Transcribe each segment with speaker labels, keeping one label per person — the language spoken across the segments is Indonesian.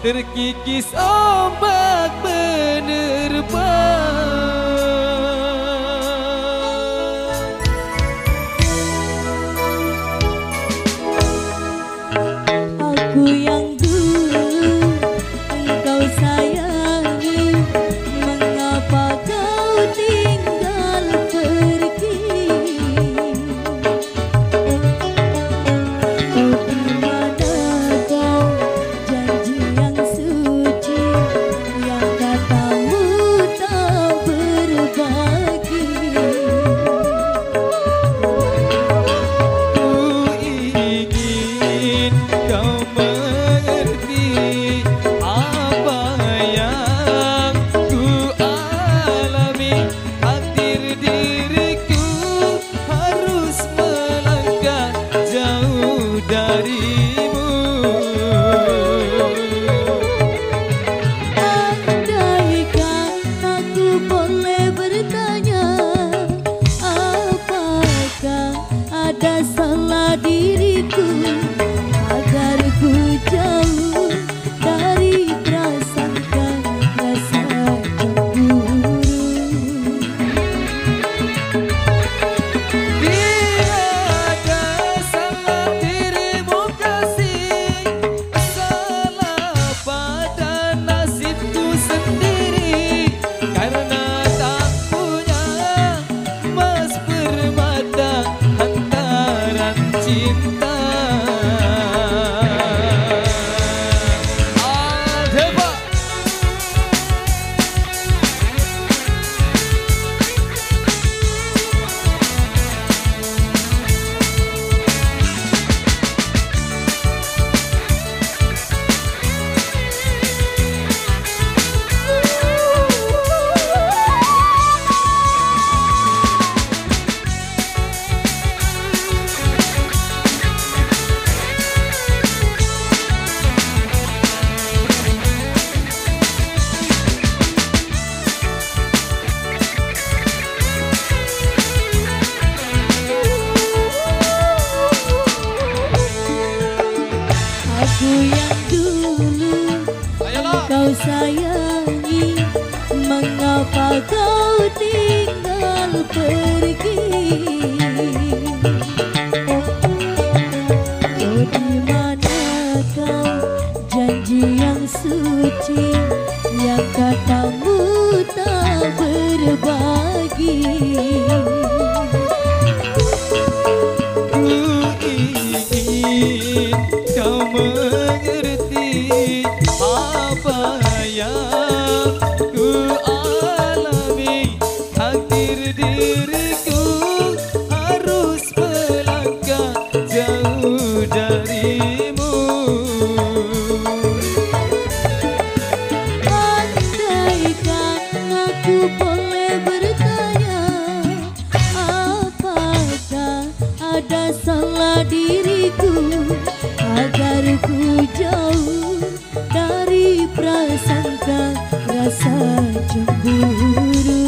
Speaker 1: terkikis ombak menerpa.
Speaker 2: Aku yang dulu engkau sayangi, mengapa kau tinggal pergi? Oh, di mana kau janji yang suci, yang katamu tak berbagi?
Speaker 1: Ku ingin kau mengerti apa yang ku alami. Takdir diriku harus melangkah jauh darimu.
Speaker 2: Andaikan aku boleh bertanya, apakah ada salah diriku agar ku jauh dari prasangka rasa cemburu?
Speaker 1: Tiada salah dirimu kasih, salah pada nasibku sendiri. Karena tak punya emas permata hantaran cinta. Al-Heba.
Speaker 2: Aku yang dulu
Speaker 1: Ayolah.
Speaker 2: kau sayangi, mengapa kau tinggal pergi? Oh, di mana kau janji yang suci, yang katamu tak berbagi?
Speaker 1: Ku ingin kau mengerti apa yang ku alami. Takdir diriku harus melangkah jauh darimu.
Speaker 2: Andaikan aku boleh bertanya, apakah ada salah diriku agar ku jauh dari prasangka rasa cemburu?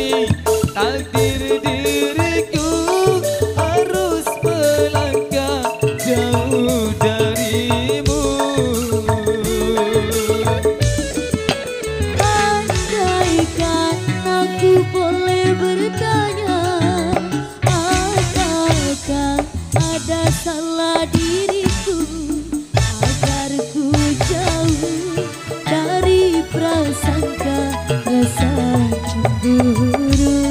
Speaker 1: alami, takdir diriku harus melangkah jauh darimu.
Speaker 2: Andaikan aku boleh bertanya, apakah ada salah diriku agar ku jauh dari prasangka rasa cemburu.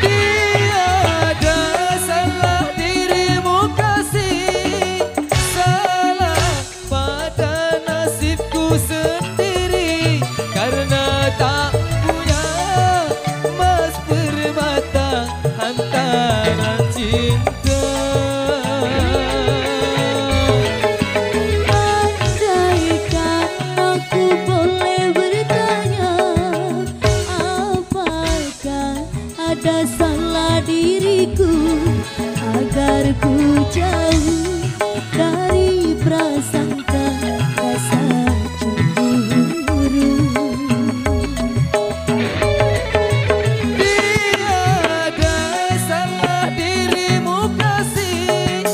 Speaker 1: Tiada salah dirimu kasih, salah pada nasibku sendiri, karena tak punya emas permata antara cinta.
Speaker 2: Andaikan aku boleh bertanya, apakah ada salah diriku agar ku jauh dari prasangka rasa cemburu.
Speaker 1: Tiada salah dirimu kasih,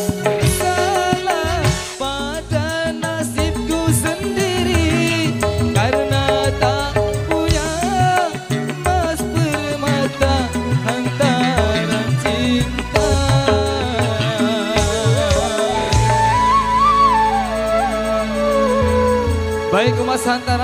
Speaker 1: salah pada nasibku sendiri, karena tak punya emas permata antara cinta. Baik emas antara